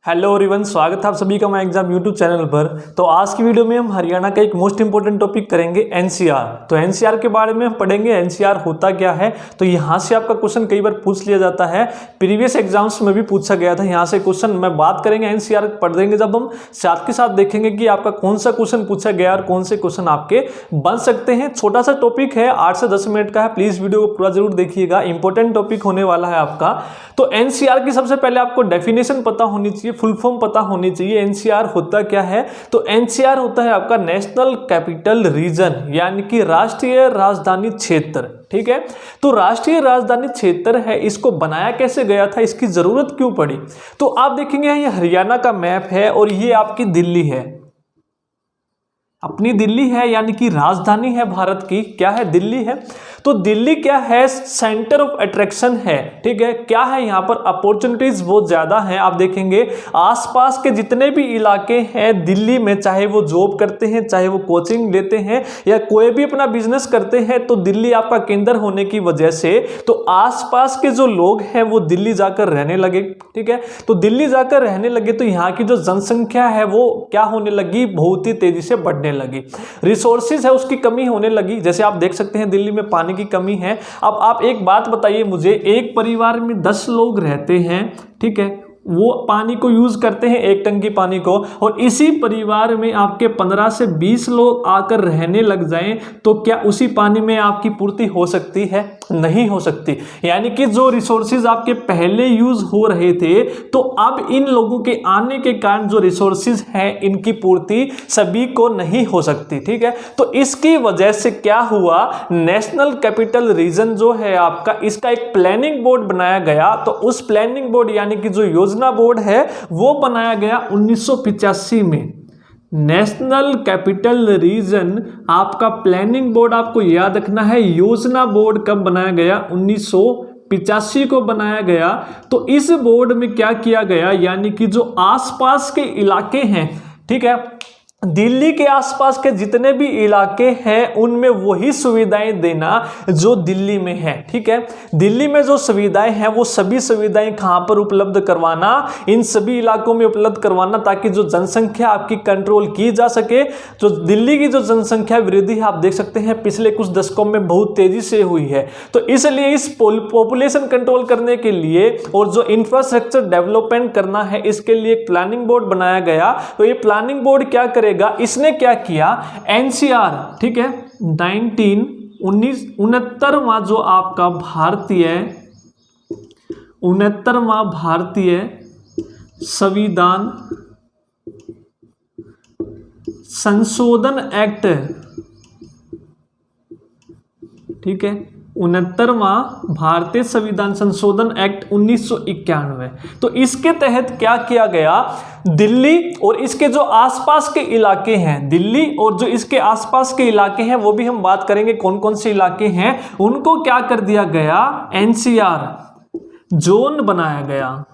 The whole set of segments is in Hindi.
हेलो एवरीवन, स्वागत है आप सभी का माय एग्जाम यूट्यूब चैनल पर। तो आज की वीडियो में हम हरियाणा का एक मोस्ट इंपोर्टेंट टॉपिक करेंगे एनसीआर। तो एनसीआर के बारे में हम पढ़ेंगे एनसीआर होता क्या है। तो यहाँ से आपका क्वेश्चन कई बार पूछ लिया जाता है, प्रीवियस एग्जाम्स में भी पूछा गया था। यहाँ से क्वेश्चन मैं बात करेंगे एनसीआर पढ़ देंगे जब हम, साथ के साथ देखेंगे कि आपका कौन सा क्वेश्चन पूछा गया और कौन से क्वेश्चन आपके बन सकते हैं। छोटा सा टॉपिक है, 8 से 10 मिनट का है, प्लीज वीडियो को पूरा जरूर देखिएगा, इंपॉर्टेंट टॉपिक होने वाला है आपका। तो एनसीआर की सबसे पहले आपको डेफिनेशन पता होनी चाहिए, फुल फॉर्म पता होनी चाहिए। एनसीआर होता क्या है? तो एनसीआर होता है आपका नेशनल कैपिटल रीजन, यानी कि राष्ट्रीय राजधानी क्षेत्र। ठीक है, तो राष्ट्रीय राजधानी क्षेत्र है, इसको बनाया कैसे गया था, इसकी जरूरत क्यों पड़ी? तो आप देखेंगे ये हरियाणा का मैप है और ये आपकी दिल्ली है, अपनी दिल्ली है, यानी कि राजधानी है भारत की, क्या है? दिल्ली है। तो दिल्ली क्या है? सेंटर ऑफ अट्रैक्शन है। ठीक है, क्या है यहाँ पर? अपॉर्चुनिटीज बहुत ज्यादा हैं। आप देखेंगे आसपास के जितने भी इलाके हैं दिल्ली में, चाहे वो जॉब करते हैं, चाहे वो कोचिंग लेते हैं या कोई भी अपना बिजनेस करते हैं, तो दिल्ली आपका केंद्र होने की वजह से तो आसपास के जो लोग हैं वो दिल्ली जाकर रहने लगे। ठीक है, तो दिल्ली जाकर रहने लगे तो यहाँ की जो जनसंख्या है वो क्या होने लगी? बहुत ही तेजी से बढ़ने लगी। रिसोर्सेज है उसकी कमी होने लगी। जैसे आप देख सकते हैं दिल्ली में पानी की कमी है। अब आप एक बात बताइए मुझे, एक परिवार में 10 लोग रहते हैं, ठीक है, वो पानी को यूज करते हैं, एक टंकी पानी को, और इसी परिवार में आपके 15 से 20 लोग आकर रहने लग जाएं, तो क्या उसी पानी में आपकी पूर्ति हो सकती है? नहीं हो सकती। यानी कि जो रिसोर्सेज आपके पहले यूज हो रहे थे, तो अब इन लोगों के आने के कारण जो रिसोर्सेज हैं इनकी पूर्ति सभी को नहीं हो सकती। ठीक है, तो इसकी वजह से क्या हुआ? नेशनल कैपिटल रीजन जो है आपका, इसका एक प्लानिंग बोर्ड बनाया गया। तो उस प्लानिंग बोर्ड यानी कि जो योजना बोर्ड है वो बनाया गया 1985 में। नेशनल कैपिटल रीजन आपका प्लानिंग बोर्ड, आपको याद रखना है, योजना बोर्ड कब बनाया गया? 1985 को बनाया गया। तो इस बोर्ड में क्या किया गया, यानी कि जो आसपास के इलाके हैं, ठीक है, दिल्ली के आसपास के जितने भी इलाके हैं उनमें वही सुविधाएं देना जो दिल्ली में है। ठीक है, दिल्ली में जो सुविधाएं हैं वो सभी सुविधाएं कहां पर उपलब्ध करवाना? इन सभी इलाकों में उपलब्ध करवाना, ताकि जो जनसंख्या आपकी कंट्रोल की जा सके। जो दिल्ली की जो जनसंख्या वृद्धि है आप देख सकते हैं पिछले कुछ दशकों में बहुत तेजी से हुई है। तो इसलिए इस पॉपुलेशन कंट्रोल करने के लिए और जो इंफ्रास्ट्रक्चर डेवलपमेंट करना है, इसके लिए एक प्लानिंग बोर्ड बनाया गया। तो ये प्लानिंग बोर्ड क्या करेगा? इसने क्या किया? एनसीआर, ठीक है, 1969वां जो आपका भारतीय 69वां भारतीय संविधान संशोधन एक्ट, ठीक है, 69वां भारतीय संविधान संशोधन एक्ट 1991। तो इसके तहत क्या किया गया? दिल्ली और इसके जो आसपास के इलाके हैं, दिल्ली और जो इसके आसपास के इलाके हैं वो भी हम बात करेंगे कौन कौन से इलाके हैं, उनको क्या कर दिया गया? एनसीआर जोन बनाया गया।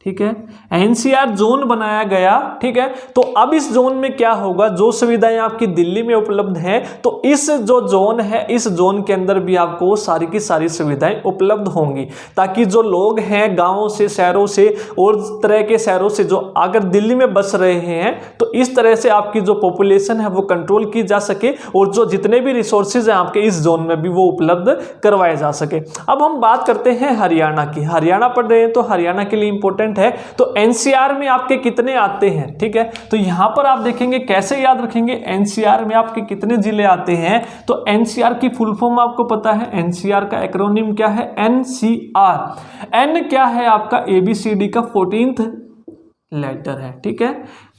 ठीक है, एनसीआर जोन बनाया गया। ठीक है, तो अब इस जोन में क्या होगा? जो सुविधाएं आपकी दिल्ली में उपलब्ध हैं, तो इस जो जोन है, इस जोन के अंदर भी आपको सारी की सारी सुविधाएं उपलब्ध होंगी, ताकि जो लोग हैं गांवों से, शहरों से और तरह के शहरों से जो अगर दिल्ली में बस रहे हैं, तो इस तरह से आपकी जो पॉपुलेशन है वो कंट्रोल की जा सके और जो जितने भी रिसोर्सेज हैं आपके इस जोन में भी वो उपलब्ध करवाए जा सके। अब हम बात करते हैं हरियाणा की। हरियाणा पढ़ रहे हैं तो हरियाणा के लिए इंपॉर्टेंट है। तो एनसीआर में आपके कितने आते हैं? ठीक है, तो यहां पर आप देखेंगे कैसे याद रखेंगे एनसीआर में आपके कितने जिले आते हैं। तो एनसीआर की फुल फॉर्म आपको पता है, एनसीआर का एक्रोनिम क्या है? एनसीआर। एन क्या है आपका? एबीसीडी का 14th लेटर है। ठीक है,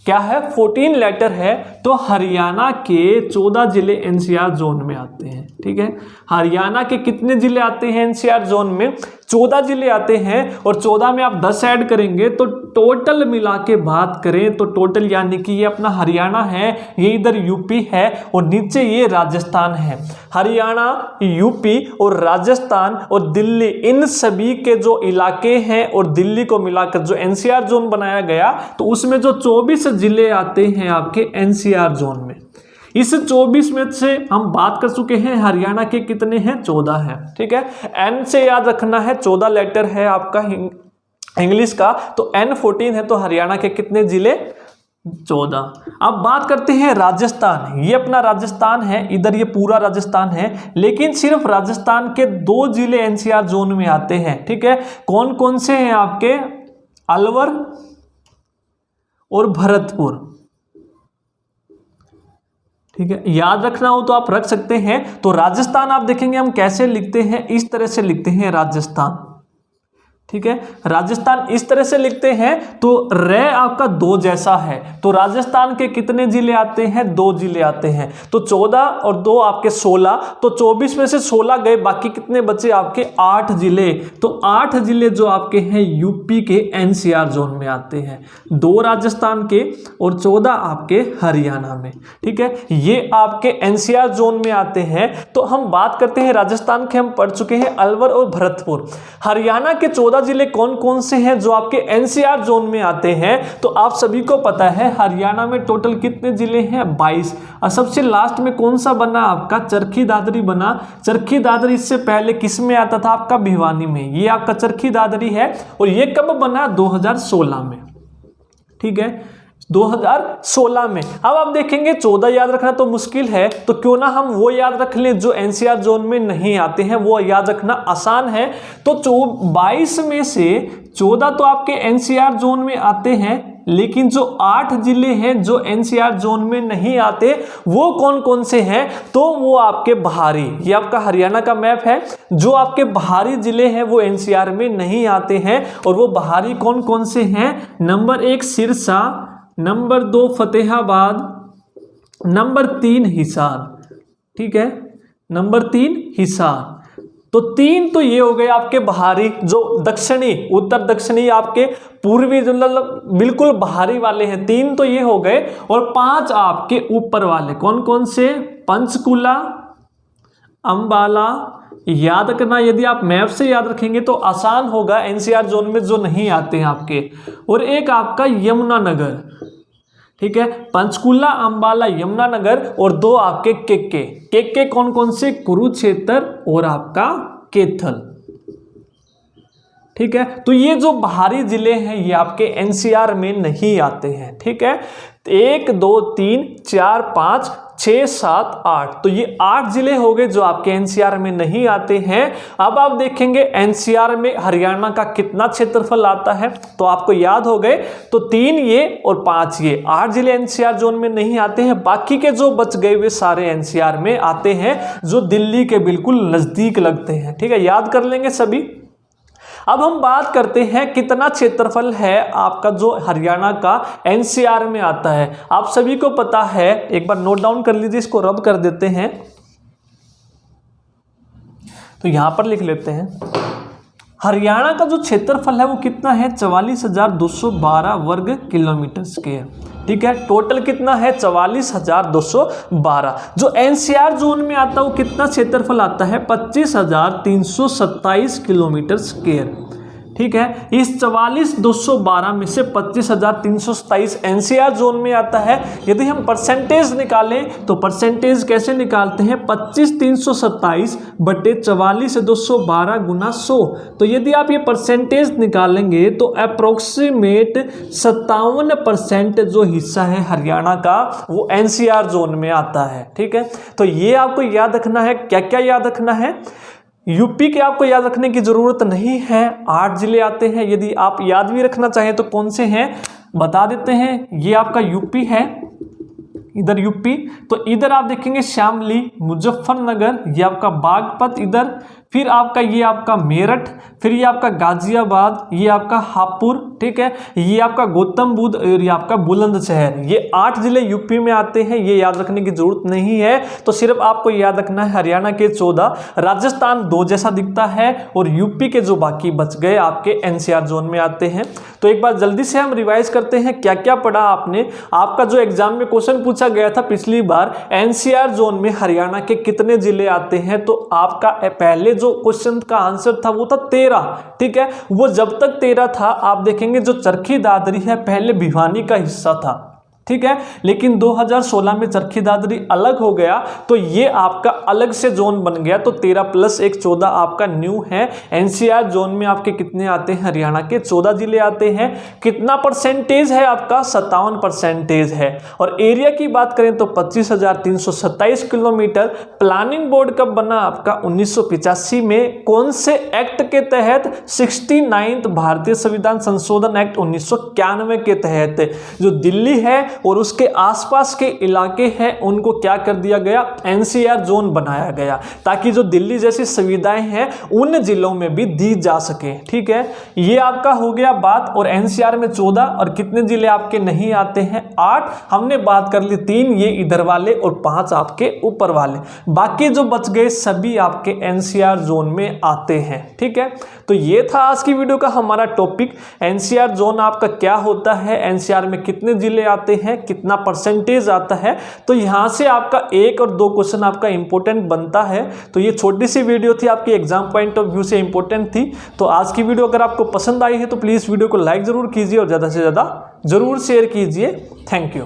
क्या है? 14 लेटर है। तो हरियाणा के 14 जिले एनसीआर जोन में आते हैं। ठीक है, हरियाणा के कितने जिले आते हैं एनसीआर जोन में? 14 जिले आते हैं, और 14 में आप 10 ऐड करेंगे तो टोटल मिला के बात करें तो टोटल, यानी कि ये अपना हरियाणा है, ये इधर यूपी है और नीचे ये राजस्थान है। हरियाणा, यूपी और राजस्थान और दिल्ली, इन सभी के जो इलाके हैं और दिल्ली को मिलाकर जो एनसीआर जोन बनाया गया, तो उसमें जो 24 जिले आते हैं आपके एनसीआर जोन में। इस 24 में से हम बात कर चुके हैं, हरियाणा के कितने हैं? 14 हैं। ठीक है, एन से याद रखना है, 14 लेटर है आपका इंग्लिश का, तो N14 है, तो हरियाणा के कितने जिले? 14। अब बात करते हैं राजस्थान। ये अपना राजस्थान है, इधर ये पूरा राजस्थान है, लेकिन सिर्फ राजस्थान के 2 जिले एनसीआर जोन में आते हैं। ठीक है, कौन कौन से हैं आपके? अलवर और भरतपुर। ठीक है, याद रखना हो तो आप रख सकते हैं। तो राजस्थान आप देखेंगे हम कैसे लिखते हैं, इस तरह से लिखते हैं राजस्थान। ठीक है, राजस्थान इस तरह से लिखते हैं। तो रे आपका 2 जैसा है, तो राजस्थान के कितने जिले आते हैं? 2 जिले आते हैं। तो 14 और 2 आपके 16, तो 24 में से 16 गए, बाकी कितने बचे आपके? 8 जिले। तो 8 जिले जो आपके हैं यूपी के एनसीआर जोन में आते हैं, 2 राजस्थान के और 14 आपके हरियाणा में। ठीक है, ये आपके एनसीआर जोन में आते हैं। तो हम बात करते हैं राजस्थान के, हम पढ़ चुके हैं अलवर और भरतपुर। हरियाणा के 14 जिले कौन कौन से हैं जो आपके एनसीआर जोन में आते हैं? तो आप सभी को पता है हरियाणा में टोटल कितने जिले हैं? 22। और सबसे लास्ट में कौन सा बना आपका? चरखी दादरी बना। चरखी दादरी इससे पहले किस में आता था आपका? भिवानी में। ये आपका चरखी दादरी है, और ये कब बना? 2016 में। ठीक है, 2016 में। अब आप देखेंगे 14 याद रखना तो मुश्किल है, तो क्यों ना हम वो याद रख लें जो एनसीआर जोन में नहीं आते हैं, वो याद रखना आसान है। तो 22 में से 14 तो आपके एनसीआर जोन में आते हैं, लेकिन जो 8 जिले हैं जो एनसीआर जोन में नहीं आते, वो कौन कौन से हैं? तो वो आपके बाहरी, ये आपका हरियाणा का मैप है, जो आपके बाहरी जिले हैं वो एनसीआर में नहीं आते हैं। और वो बाहरी कौन कौन से हैं? Number 1 Sirsa, number 2 Fatehabad, number 3 Hisar. ठीक है, नंबर 3 हिसार। तो 3 तो ये हो गए आपके बाहरी, जो दक्षिणी, उत्तर दक्षिणी आपके पूर्वी, जो बिल्कुल बाहरी वाले हैं, 3 तो ये हो गए। और 5 आपके ऊपर वाले कौन कौन से? पंचकुला, अंबाला। याद करना, यदि आप मैप से याद रखेंगे तो आसान होगा, एनसीआर जोन में जो नहीं आते हैं आपके। और एक आपका यमुनानगर। ठीक है, पंचकुला, अंबाला, यमुनानगर, और 2 आपके केके कौन कौन से? कुरुक्षेत्र और आपका कैथल। ठीक है, तो ये जो बाहरी जिले हैं ये आपके एनसीआर में नहीं आते हैं। ठीक है, 1 2 3 4 5 6 7 8, तो ये 8 जिले हो गए जो आपके एनसीआर में नहीं आते हैं। अब आप देखेंगे एनसीआर में हरियाणा का कितना क्षेत्रफल आता है, तो आपको याद हो गए। तो 3 ये और 5 ये, 8 जिले एनसीआर जोन में नहीं आते हैं। बाकी के जो बच गए वे सारे एनसीआर में आते हैं, जो दिल्ली के बिल्कुल नजदीक लगते हैं। ठीक है, याद कर लेंगे सभी। अब हम बात करते हैं कितना क्षेत्रफल है आपका जो हरियाणा का एनसीआर में आता है। आप सभी को पता है, एक बार नोट डाउन कर लीजिए, इसको रब कर देते हैं। तो यहां पर लिख लेते हैं, हरियाणा का जो क्षेत्रफल है वो कितना है? 44,212 वर्ग किलोमीटर स्क्वायर। ठीक है, टोटल कितना है? 44,212। जो एनसीआर जोन में आता है वो कितना क्षेत्रफल आता है? 25,327 किलोमीटर स्क्वायर। ठीक है, इस 44,212 में से 25,327 एनसीआर जोन में आता है। यदि हम परसेंटेज निकालें तो परसेंटेज कैसे निकालते हैं? 25,327 बटे 44,212 गुना 100। तो यदि आप ये परसेंटेज निकालेंगे तो अप्रोक्सीमेट 57% जो हिस्सा है हरियाणा का वो एनसीआर जोन में आता है। ठीक है, तो ये आपको याद रखना है। क्या क्या याद रखना है? यूपी के आपको याद रखने की जरूरत नहीं है, 8 जिले आते हैं। यदि आप याद भी रखना चाहें तो कौन से हैं बता देते हैं। ये आपका यूपी है, इधर यूपी, तो इधर आप देखेंगे शामली, मुजफ्फरनगर, ये आपका बागपत इधर, फिर आपका ये आपका मेरठ, फिर ये आपका गाजियाबाद, ये आपका हापुड़। ठीक है, ये आपका गौतम बुद्ध और ये आपका बुलंदशहर। ये 8 जिले यूपी में आते हैं, ये याद रखने की जरूरत नहीं है। तो सिर्फ आपको याद रखना है हरियाणा के 14, राजस्थान 2 जैसा दिखता है, और यूपी के जो बाकी बच गए आपके एनसीआर जोन में आते हैं। तो एक बार जल्दी से हम रिवाइज करते हैं क्या क्या पढ़ा आपने। आपका जो एग्जाम में क्वेश्चन पूछा गया था पिछली बार, एनसीआर जोन में हरियाणा के कितने जिले आते हैं, तो आपका पहले जो क्वेश्चन का आंसर था वो था 13। ठीक है, वो जब तक 13 था, आप देखेंगे जो चरखी दादरी है पहले भिवानी का हिस्सा था। ठीक है। लेकिन 2016 में चरखी दादरी अलग हो गया तो ये आपका अलग से जोन बन गया, तो 13 + 1 14 आपका न्यू है। एनसीआर जोन में आपके कितने आते हैं, हरियाणा के 14 जिले आते हैं। कितना परसेंटेज है आपका, 57% है। और एरिया की बात करें तो 25,327 किलोमीटर। प्लानिंग बोर्ड कब बना आपका, 1985 में। कौन से एक्ट के तहत, 69 भारतीय संविधान संशोधन एक्ट 1991 के तहत। जो दिल्ली है और उसके आसपास के इलाके हैं उनको क्या कर दिया गया, एनसीआर जोन बनाया गया, ताकि जो दिल्ली जैसी सुविधाएं हैं उन जिलों में भी दी जा सके, ठीक है। ये आपका हो गया बात। और एनसीआर में 14 और कितने जिले आपके नहीं आते हैं, 8। हमने बात कर ली 3 ये इधर वाले और 5 आपके ऊपर वाले। बाकी जो बच गए सभी आपके एनसीआर जोन में आते हैं, ठीक है। तो ये था आज की वीडियो का हमारा टॉपिक, एनसीआर जोन आपका क्या होता है, एनसीआर में कितने जिले आते हैं, कितना परसेंटेज आता है। तो यहां से आपका 1 और 2 क्वेश्चन आपका इंपॉर्टेंट बनता है। तो ये छोटी सी वीडियो थी, आपकी एग्जाम पॉइंट ऑफ व्यू से इंपॉर्टेंट थी। तो आज की वीडियो अगर आपको पसंद आई है तो प्लीज वीडियो को लाइक जरूर कीजिए और ज्यादा से ज्यादा जरूर शेयर कीजिए। Thank you.